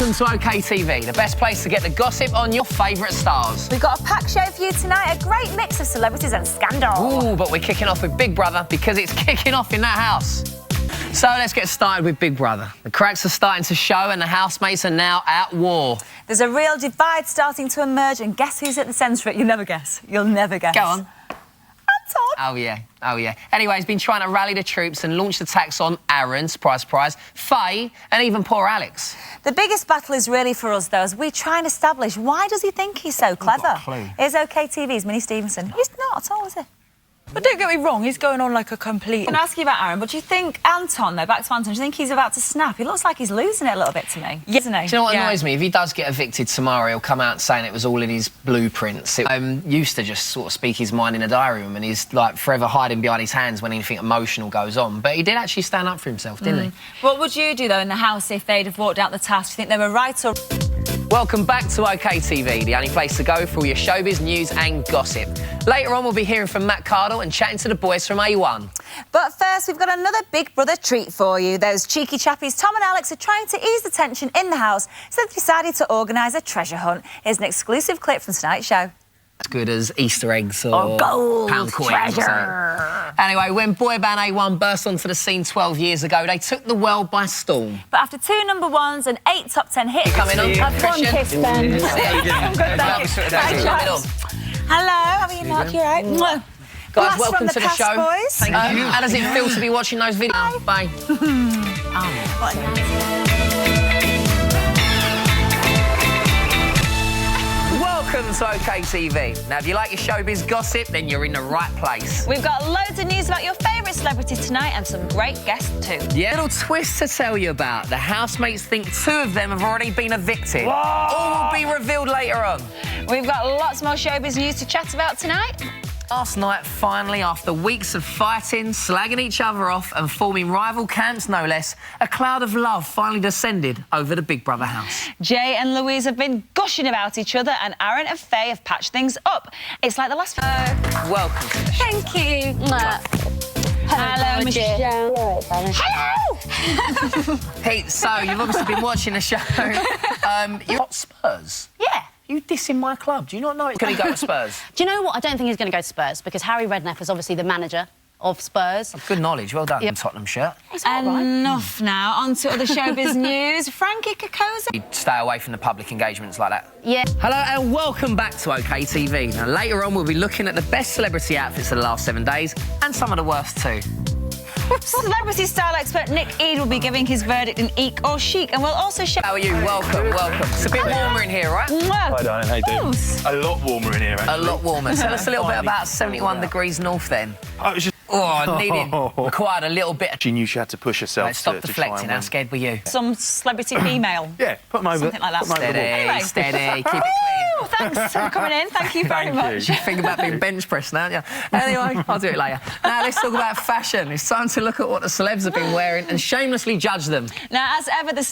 Welcome to OK TV, the best place to get the gossip on your favourite stars. We've got a packed show for you tonight, a great mix of celebrities and scandal. Ooh, but we're kicking off with Big Brother because it's kicking off in that house. So let's get started with Big Brother. The cracks are starting to show and the housemates are now at war. There's a real divide starting to emerge, and guess who's at the centre of it? You'll never guess. You'll never guess. Go on. Anton. Oh, yeah. Oh, yeah. Anyway, he's been trying to rally the troops and launch attacks on Aaron, surprise, surprise, Faye, and even poor Alex. The biggest battle is really for us, though, as we try and establish why does he think he's so clever? Got a clue. Here's OK TV's Minnie Stevenson. He's not at all, is he? But don't get me wrong, he's going on like a complete... I'm going to ask you about Aaron, but do you think Anton, though, back to Anton, do you think he's about to snap? He looks like he's losing it a little bit to me, isn't he? Do you know what annoys me? If he does get evicted tomorrow, he'll come out saying it was all in his blueprints. Used to just sort of speak his mind in a diary room, and he's, like, forever hiding behind his hands when anything emotional goes on. But he did actually stand up for himself, didn't he? What would you do, though, in the house if they'd have walked out the task? Do you think they were right or... Welcome back to OK TV, the only place to go for all your showbiz news and gossip. Later on, we'll be hearing from Matt Cardle and chatting to the boys from A1. But first, we've got another Big Brother treat for you. Those cheeky chappies, Tom and Alex, are trying to ease the tension in the house, so they've decided to organise a treasure hunt. Here's an exclusive clip from tonight's show. As good as Easter eggs or gold pound coins. treasure. Anyway, when boy band A1 burst onto the scene 12 years ago, they took the world by storm. But after 2 number 1s and 8 top 10 hits... You coming on? I've one kiss, Ben. I'm good, thanks. Hello, how are you, Mark? You all right? Guys, Blast welcome from the to the past, show. boys. Thank you. How does it feel to be watching those videos? Bye. Welcome to OK TV. Now, if you like your showbiz gossip, then you're in the right place. We've got loads of news about your favourite celebrities tonight and some great guests too. Yeah, little twist to tell you about. The housemates think 2 of them have already been evicted. Whoa. All will be revealed later on. We've got lots more showbiz news to chat about tonight. Last night, finally, after weeks of fighting, slagging each other off and forming rival camps, no less, a cloud of love finally descended over the Big Brother house. Jay and Louise have been gushing about each other, and Aaron and Faye have patched things up. It's like the last... Welcome to the show. Thank you. Hello, Michelle. Hello! Pete, so you've obviously been watching the show. You got Spurs? Yeah. You dissing my club. Do you not know it's going to go to Spurs? Do you know what? I don't think he's going to go to Spurs because Harry Redknapp is obviously the manager of Spurs. Good knowledge. Well done, Tottenham shirt. Enough now. On to other showbiz news. Frankie Kokoza. You stay away from the public engagements like that. Yeah. Hello and welcome back to OK TV. Now, later on, we'll be looking at the best celebrity outfits of the last 7 days and some of the worst too. Celebrity style expert Nick Eade will be giving his verdict in Eek or Chic, and we'll also show... How are you? Welcome, welcome. It's a bit warmer in here, right? Hi, darling. How you doing? A lot warmer in here, actually. A lot warmer. Tell us a little bit about 71 degrees north, then. I was just... required a little bit of... She knew she had to push herself. Right, stop deflecting. How scared were you? Some celebrity female. Yeah, put them over. Something like that. Steady, Anyway. steady, keep it clean. Thanks for coming in. Thank you very much. You think about being bench pressed now, yeah. Anyway, I'll do it later. Now, let's talk about fashion. It's time to look at what the celebs have been wearing and shamelessly judge them. Now, as ever, the...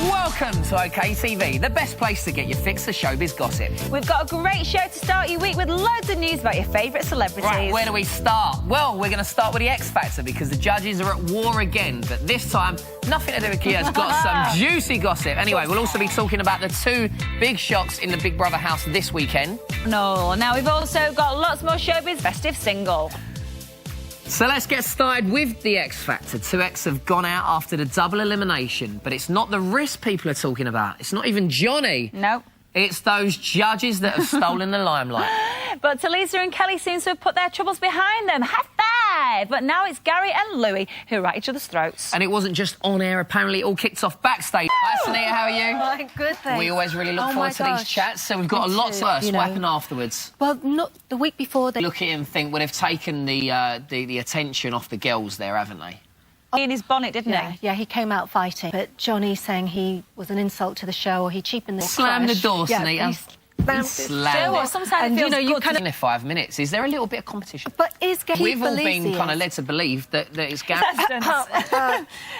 Welcome to OK TV, the best place to get your fix of showbiz gossip. We've got a great show to start your week with loads of news about your favourite celebrities. Right, where do we start? Well, we're going to start with the X Factor because the judges are at war again, but this time, nothing to do with Kia's got some juicy gossip. Anyway, we'll also be talking about the 2 big shocks in the Big Brother house this weekend. No, now we've also got lots more showbiz festive single. So let's get started with the X Factor. 2 X have gone out after the double elimination, but it's not the risk people are talking about. It's not even Johnny. No. It's those judges that have stolen the limelight. But Tisa and Kelly seem to have put their troubles behind them. High five! But now it's Gary and Louis who are at each other's throats. And it wasn't just on air. Apparently, it all kicked off backstage. Hi, Sunita, how are you? Oh, good, thanks. We always really look forward to these chats, so we've got a lot worse. What happened afterwards? Well, not the week before. Look at him and think, well, they've taken the attention off the girls there, haven't they? In his bonnet, didn't he? Yeah, he came out fighting. But Johnny saying he was an insult to the show or he cheapened the Slam the door, Sunita. Still, or sometimes it feels you good. in 5 minutes. Is there a little bit of competition? But is Gary... We've all been kind of led to believe that it's Gary.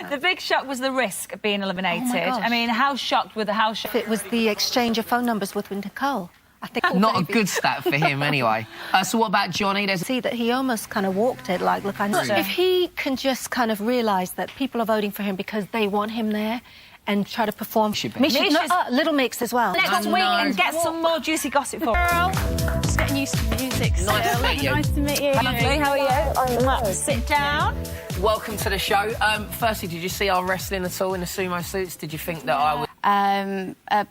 The big shock was the risk of being eliminated. Oh my gosh. I mean, how shocked were the house... It was the exchange of phone numbers with Nicole. I think Not a good stat for him, anyway. So what about Johnny? There's see that he almost kind of walked it, like, look, I know. If he can just kind of realise that people are voting for him because they want him there and try to perform. Little Mix as well. Next week and get some more juicy gossip for us. Just getting used to music. Nice to meet you. Nice to meet you. Lovely, how are you? Sit down. Welcome to the show. Firstly, did you see our wrestling at all in the sumo suits? Did you think that I would...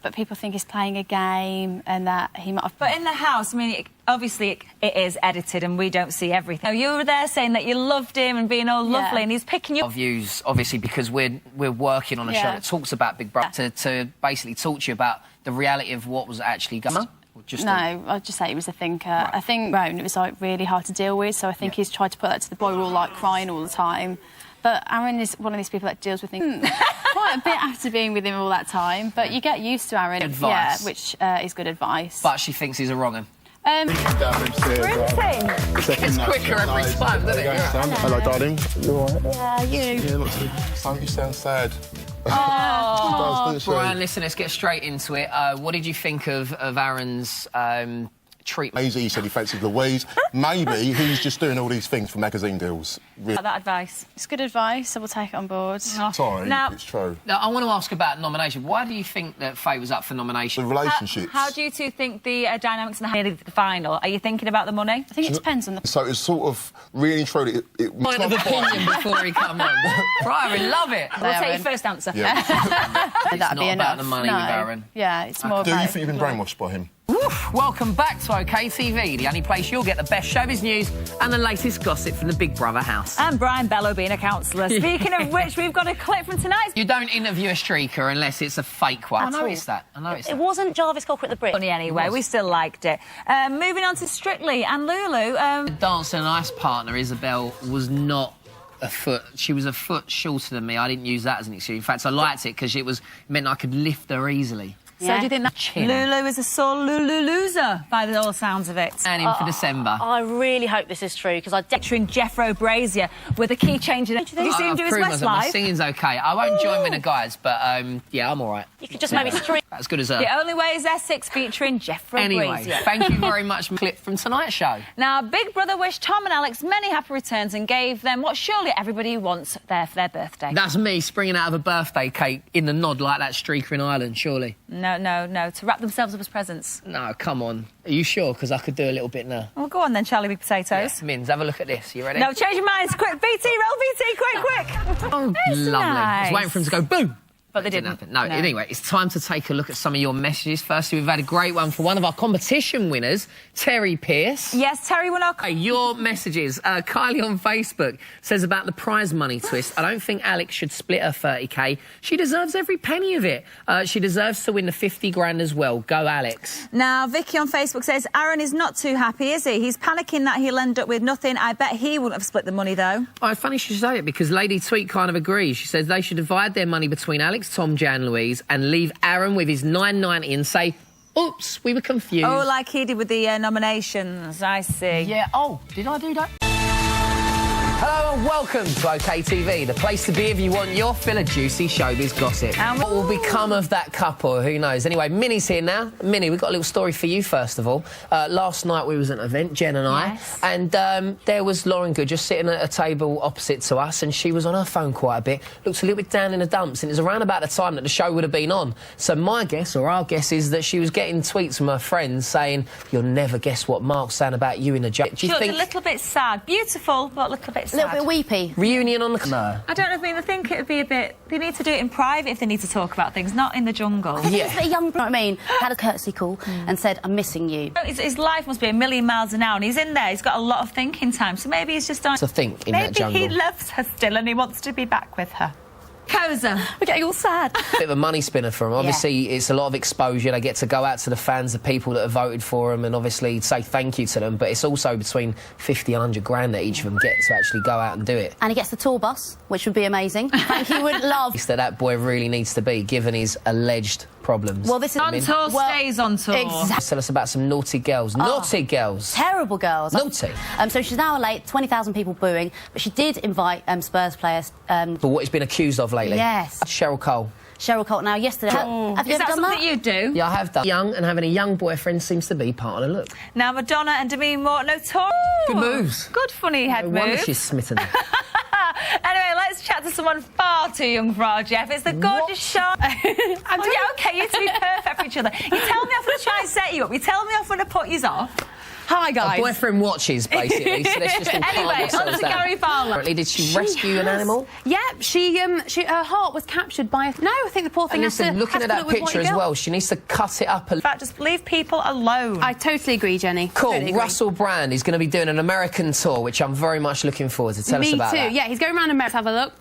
But people think he's playing a game and that he might have... But in the house, I mean, obviously it is edited and we don't see everything. You were there saying that you loved him and being all lovely and he's picking you... Our views, obviously, because we're working on a show that talks about Big Brother, to basically talk to you about the reality of what was actually going on. I'd just say he was a thinker. Right. I think Rowan, it was like really hard to deal with, so I think he's tried to put that to the boy. We're all like crying all the time. But Aaron is one of these people that deals with things quite a bit after being with him all that time. But you get used to Aaron. Advice. Yeah, which is good advice. But she thinks he's a wrong un. It's quicker every time, doesn't it? Hello, darling. You all right? Yeah, you. Yeah, not too bad. You sound sad. Oh, Brian, listen, let's get straight into it. What did you think of Aaron's treatment? Maisie said he fancied Louise. Maybe he's just doing all these things for magazine deals. Really. That advice. It's good advice, so we'll take it on board. Sorry, it's true. Now, I want to ask about nomination. Why do you think that Faye was up for nomination? The relationships. How do you two think the dynamics in the final? Are you thinking about the money? I think it depends on the... So it's sort of really and truly... Point of opinion before he come on. Brian, love it. We'll take your first answer. Yeah. That'd be enough. About the money with Aaron. Yeah, it's more Do about... you think you've been brainwashed by him? Oof, welcome back to OK TV, the only place you'll get the best showbiz news and the latest gossip from the Big Brother house. And Brian Bello being a counsellor. Speaking of which, we've got a clip from tonight. You don't interview a streaker unless it's a fake one. I noticed that. It wasn't Jarvis Cocker at the Brit. Funny anyway, we still liked it. Moving on to Strictly and Lulu. Dancer and ice partner, Isabel, was not a foot. She was a foot shorter than me. I didn't use that as an excuse. In fact, I liked it because it meant I could lift her easily. So do you think that Lulu is a sore Lulu loser by the all sounds of it? And in for December. I really hope this is true because I... Featuring Jeffro Brazier with a key change in it. Did you see him do his Westlife? My singing's OK. I won't join with the guys, but yeah, I'm all right. You could just maybe stream... As good as her. The Only Way is Essex featuring Jeffro Brazier. Anyway, thank you very much for the clip from tonight's show. Now, Big Brother wished Tom and Alex many happy returns and gave them what surely everybody wants there for their birthday. That's me springing out of a birthday cake in the nod like that streaker in Ireland, surely. No, to wrap themselves up as presents. No, come on. Are you sure? Because I could do a little bit now. Well, go on then, Charlie with potatoes. Yeah, Mins, have a look at this. You ready? No, change your minds. Quick, BT, roll BT, quick. Oh, lovely. Nice. I was waiting for him to go boom. But they didn't. Happen. No, anyway, it's time to take a look at some of your messages. Firstly, we've had a great one for one of our competition winners, Terry Pearce. Yes, Terry won our... Your messages. Kylie on Facebook says about the prize money twist. I don't think Alex should split her 30k. She deserves every penny of it. She deserves to win the 50 grand as well. Go, Alex. Now, Vicky on Facebook says, Aaron is not too happy, is he? He's panicking that he'll end up with nothing. I bet he wouldn't have split the money, though. Oh, funny you should say it, because Lady Tweet kind of agrees. She says they should divide their money between Alex, Tom, Jan, Louise, and leave Aaron with his $9.90 and say, oops, we were confused. Oh, like he did with the nominations, I see. Yeah, oh, did I do that? Hello and welcome to OK TV, the place to be if you want your fill of juicy showbiz gossip. And what will become of that couple? Who knows? Anyway, Minnie's here now. Minnie, we've got a little story for you, first of all. Last night we was at an event, Jen and I, and there was Lauren Good just sitting at a table opposite to us, and she was on her phone quite a bit, looked a little bit down in the dumps, and it was around about the time that the show would have been on. So my guess, or our guess, is that she was getting tweets from her friends saying, you'll never guess what Mark's saying about you in the joke. Do you think... a little bit sad. Beautiful, but a little bit sad. A little bit weepy. Reunion on the... No. I don't know, I think it would be a bit... They need to do it in private if they need to talk about things, not in the jungle. I think it's a young... You know what I mean? Had a courtesy call and said, I'm missing you. His life must be a million miles an hour, and he's in there. He's got a lot of thinking time, so maybe he's just... To think in that jungle. Maybe he loves her still and he wants to be back with her. Koza. We're getting all sad. Bit of a money spinner for them. Obviously, it's a lot of exposure. They get to go out to the fans, the people that have voted for them, and obviously say thank you to them. But it's also between 50 and 100 grand that each of them get to actually go out and do it. And he gets the tour bus, which would be amazing. Frankie would love... That boy really needs to be, given his alleged problems. Well, this is... On tour stays on tour. Exactly. Tell us about some naughty girls. Naughty girls. Terrible girls. Naughty. So she's now late, 20,000 people booing, but she did invite Spurs players... For what he's been accused of lately. Yes. Cheryl Cole. Cheryl Colt now yesterday. Have you Is ever that done something that? you do? Yeah, I have done. Young and having a young boyfriend seems to be part of the look. Now, Madonna and Demi Moore, notorious. Good moves. Good funny head No wonder moves. she's smitten. Anyway, let's chat to someone far too young for our Jeff. It's the gorgeous Sean. Yeah, OK, you two be perfect for each other. You tell me off when I try and set you up. You tell me off when I put you off. Hi, guys. A boyfriend watches, basically, so let's just all calm Anyway, on ourselves to down. Gary Fowler. Apparently, did she rescue an animal? Yeah, her heart was captured by a... No, I think the poor thing And has to... listen, looking has at to that look with what picture you as built. well, she needs to cut it up a In fact, just leave people alone. I totally agree, Jenny. Cool. Totally agree. Russell Brand is going to be doing an American tour, which I'm very much looking forward to. Tell us about Me too. that. Yeah, he's going around America. Have a look.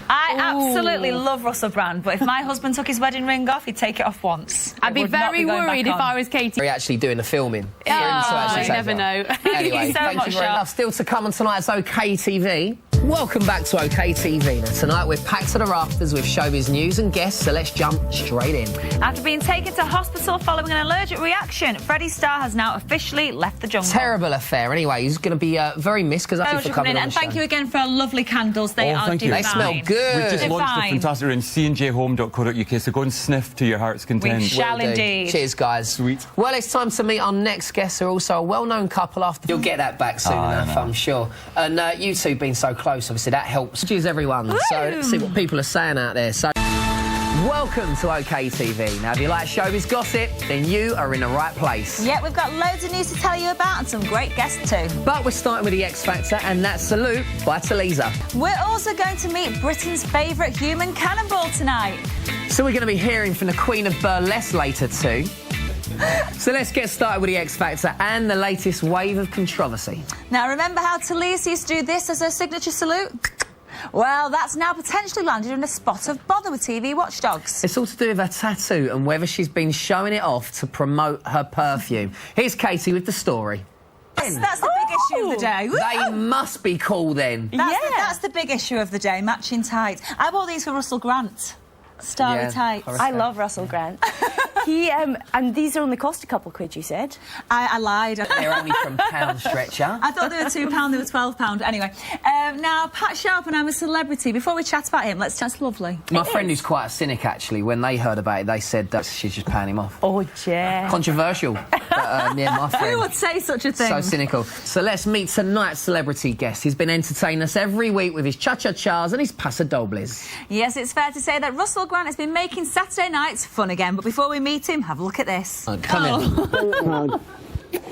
I absolutely love Russell Brand, but if my husband took his wedding ring off, he'd take it off once. I'd be very worried if I was Katie. We're actually doing the filming. I never know. Anyway, so thank much, you very Sean. much. Still to come on tonight's OK TV. Welcome back to OK TV. Now, tonight we're packed to the rafters with Showbiz news and guests, so let's jump straight in. After being taken to hospital following an allergic reaction, Freddie Starr has now officially left the jungle. Terrible affair. Anyway, he's going to be very missed because Thank that's you for for coming coming in, on and the thank show. you again for our lovely candles. They are thank you. divine. They smell good. We've just launched Divine. a fantastic range, cnjhome.co.uk, so go and sniff to your heart's content. We shall Will do. indeed. Cheers, guys. Sweet. Well, it's time to meet our next guests, who are also a well-known couple. After you'll get that back soon enough, I'm sure. And you two being so close, obviously that helps. Cheers, everyone. So let's see what people are saying out there. So, welcome to OK TV. Now, if you like showbiz gossip, then you are in the right place. Yeah, we've got loads of news to tell you about and some great guests too. But we're starting with the X Factor, and that's Salute by Tisa. We're also going to meet Britain's favourite human cannonball tonight. So we're going to be hearing from the Queen of Burlesque later too. So let's get started with the X Factor and the latest wave of controversy. Now, remember how Tisa used to do this as her signature salute? Well, that's now potentially landed in a spot of bother with TV watchdogs. It's all to do with her tattoo and whether she's been showing it off to promote her perfume. Here's Katie with the story. That's the big issue of the day. They must be cool then. That's the big issue of the day, matching tights. I bought these for Russell Grant. Starry Yeah, tights. I I love Russell Grant. And these only cost a couple quid, you said? I lied. They're only from Pound Stretcher. I thought they were £2, they were £12. Anyway, now, Pat Sharp and I'm a Celebrity. Before we chat about him, let's chat. That's lovely. My friend who's quite a cynic, actually, when they heard about it, they said that she's just paying him off. Oh, yeah. Controversial. But, yeah, my friend. Who would say such a thing? So cynical. So let's meet tonight's celebrity guest. He's been entertaining us every week with his cha-cha-chas and his pasodobles. Yes, it's fair to say that Russell Grant has been making Saturday nights fun again. But before we meet him, have a look at this. Come in.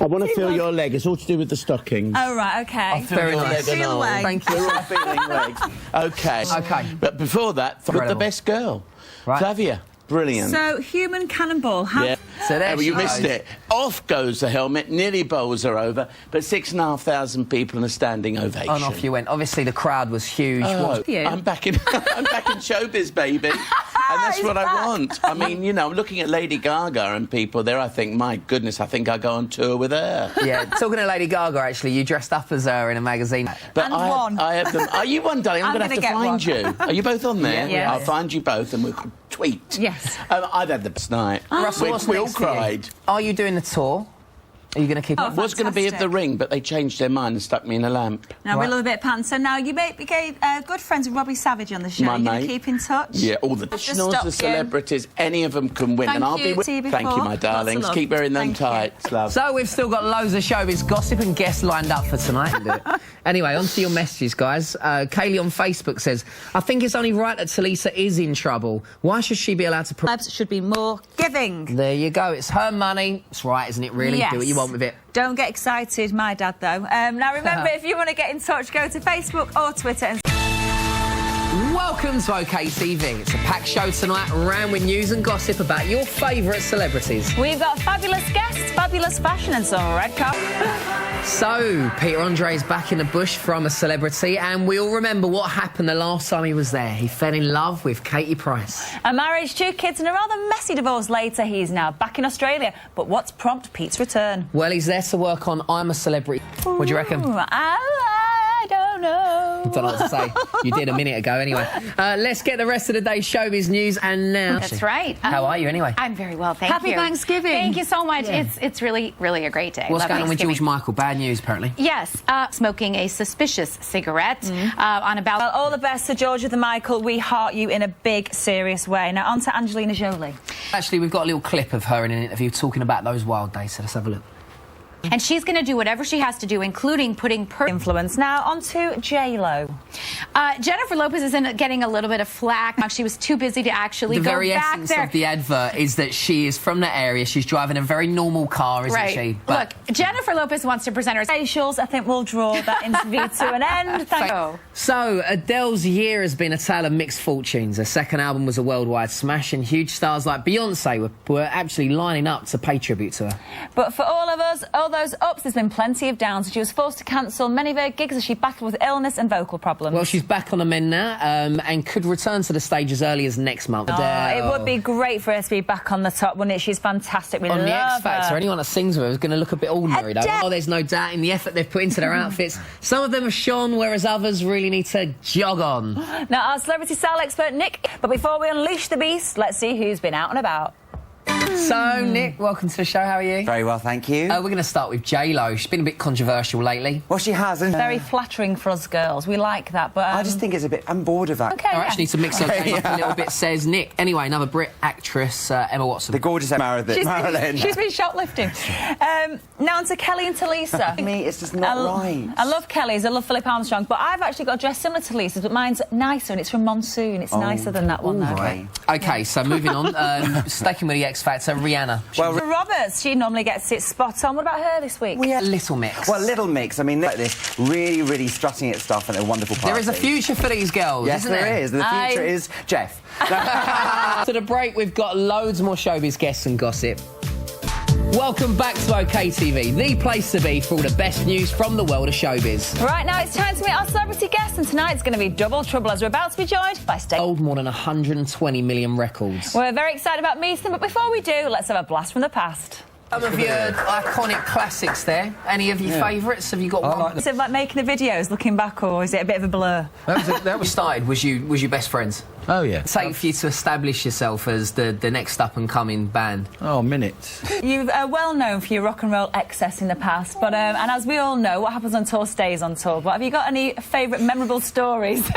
I want to feel your leg. It's all to do with the stockings. Oh, right, OK. Very nice. Feel away. Thank you. We're all feeling legs. OK. OK. But before that, with the Incredible. best girl, Right. Flavia. Brilliant. So, human cannonball. Yeah. So there well, you she missed goes. it. Off goes the helmet, nearly bowls her over, but 6,500 people in a standing ovation. On off you went. Obviously, the crowd was huge. Oh, you? I'm back in showbiz, baby. And that's He's what back. I want. I mean, you know, I'm looking at Lady Gaga and people there. I think, my goodness, I think I go on tour with her. Yeah, talking to Lady Gaga, actually, you dressed up as her in a magazine. But And I, one. I have them. Are you one, darling? I'm I'm going to gonna have to get find one. you. Are you both on there? Yes. I'll find you both and we'll tweet. Yes. I've had the best night. Russell, we what's all next for you? cried. Are you doing the tour? Are you going to keep Oh, it? Was going to be at the fantastic. Ring, but they changed their mind and stuck me in a lamp. Now, Right. we love a bit of pants. So now, you became good friends with Robbie Savage on the show. My You're going mate. to keep in touch? Yeah, all the Just professionals, stop the you. celebrities, any of them can win. Thank and I'll you. be with See you Thank you, before. my Lots of darlings. love. Keep wearing them Thank you. tights, love. So we've still got loads of showbiz gossip and guests lined up for tonight. Anyway, on to your messages, guys. Kaylee on Facebook says, I think it's only right that Tisa is in trouble. Why should she be allowed to... Celebs should be more giving. There you go. It's her money. It's right, isn't it, really? Yes. Do what you want with it. Don't get excited, my dad, though. Now, remember, if you want to get in touch, go to Facebook or Twitter and... Welcome to OK TV. It's a packed show tonight, round with news and gossip about your favourite celebrities. We've got fabulous guests, fabulous fashion and some red carpet. So, Peter Andre's back in the bush from a celebrity, and we all remember what happened the last time he was there. He fell in love with Katie Price. A marriage, 2 kids and a rather messy divorce later. He's now back in Australia. But what's prompted Pete's return? Well, he's there to work on I'm a Celebrity. What do you reckon? I don't know. don't know what to say. You did a minute ago, anyway. Let's get the rest of the day's showbiz news, and now... That's right. How are you, anyway? I'm very well, thank you. Happy Thanksgiving. Thank you so much. Yeah. It's really, really a great day. What's going on with George Michael? Bad news, apparently. Yes, smoking a suspicious cigarette on a balcony. Well, all the best to George and Michael. We heart you in a big, serious way. Now, on to Angelina Jolie. Actually, we've got a little clip of her in an interview talking about those wild days, so let's have a look. And she's going to do whatever she has to do, including putting influence. Now, on to J-Lo. Jennifer Lopez is getting a little bit of flack. She was too busy to actually go back there. The very essence of the advert is that she is from that area. She's driving a very normal car, isn't she? But look, Jennifer Lopez wants to present her facials. I think we'll draw that interview to an end. Thank you. So, Adele's year has been a tale of mixed fortunes. Her second album was a worldwide smash, and huge stars like Beyonce were actually lining up to pay tribute to her. But for all of us, all those ups, there's been plenty of downs. She was forced to cancel many of her gigs as she battled with illness and vocal problems. Well, she's back on the mend now and could return to the stage as early as next month. It would be great for her to be back on the top, wouldn't it? She's fantastic. We love her. On the X Factor, anyone that sings with her is going to look a bit ordinary, though. Oh, there's no doubt in the effort they've put into their outfits. Some of them have shone, whereas others really need to jog on. Now, our celebrity style expert, Nick. But before we unleash the beast, let's see who's been out and about. So, Nick, welcome to the show. How are you? Very well, thank you. We're going to start with J-Lo. She's been a bit controversial lately. Well, she has, isn't Very flattering for us girls. We like that, but... I just think it's a bit... I'm bored of that. Okay, I actually need to mix her game up a little bit, says Nick. Anyway, another Brit actress, Emma Watson. The gorgeous Marilyn. She's been shoplifting. Now on to Kelly and Talisa. For me, it's just not right. I love Kelly's, I love Philip Armstrong, but I've actually got a dress similar to Lisa's, but mine's nicer, and it's from Monsoon. It's nicer than that one, though. Right. OK, so moving on, sticking with the X Factor, Rihanna. Well, Roberts, she normally gets it spot on. What about her this week? We had Little Mix. Well, Little Mix, I mean, like this, really, really strutting its stuff and a wonderful party. There is a future for these girls, yes, isn't there? Yes, there is. The future is Jeff. To the break, we've got loads more showbiz guests and gossip. Welcome back to OK TV, the place to be for all the best news from the world of showbiz. Right, now it's time to meet our celebrity guests, and tonight's going to be double trouble as we're about to be joined by sold more than 120 million records. We're very excited about meeting them, but before we do, let's have a blast from the past. Some of your iconic classics there. Any of your favourites? Have you got one? Is it like making the videos, looking back, or is it a bit of a blur? That was started. Was you best friends? Oh, yeah. Take for you to establish yourself as the next up-and-coming band. Oh, minutes. You're well known for your rock and roll excess in the past, but and as we all know, what happens on tour stays on tour. But have you got any favourite memorable stories?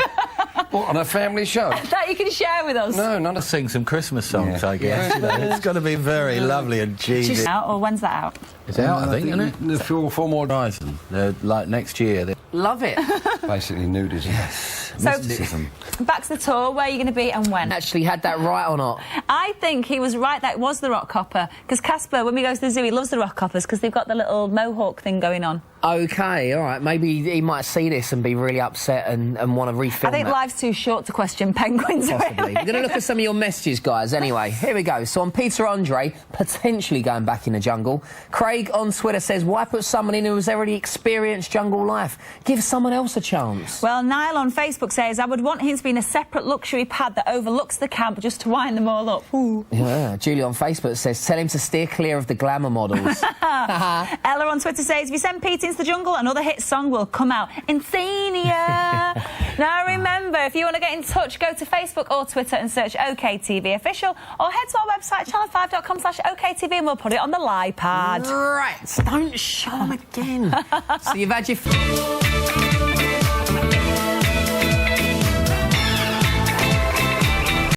What, on a family show? That you can share with us? No, not to sing some Christmas songs, I guess. You know, it's got to be very lovely and cheesy. Out, or when's that out? It's out, I think, isn't it? Four more days. Like next year. Love it. Basically nudism. Yes. So, mysticism. Back to the tour, where are you going to be and when? Actually had that right or not? I think he was right, that was the rock copper. Because Casper, when we go to the zoo, he loves the rock coppers because they've got the little mohawk thing going on. OK, all right. Maybe he might see this and be really upset and want to refilm I think life's too short to question penguins. Possibly. Really. We're going to look at some of your messages, guys. Anyway, here we go. So on Peter Andre, potentially going back in the jungle. Craig on Twitter says, why put someone in who has already experienced jungle life? Give someone else a chance. Well, Niall on Facebook says, I would want him to be in a separate luxury pad that overlooks the camp just to wind them all up. Ooh. Yeah, Julie on Facebook says, tell him to steer clear of the glamour models. Ella on Twitter says, if you send Pete into the jungle, another hit song will come out. Insania. Now remember, if you want to get in touch, go to Facebook or Twitter and search OKTV Official, or head to our website, channel5.com/OKTV, and we'll put it on the live pad. Right, don't show them again. So you've had your...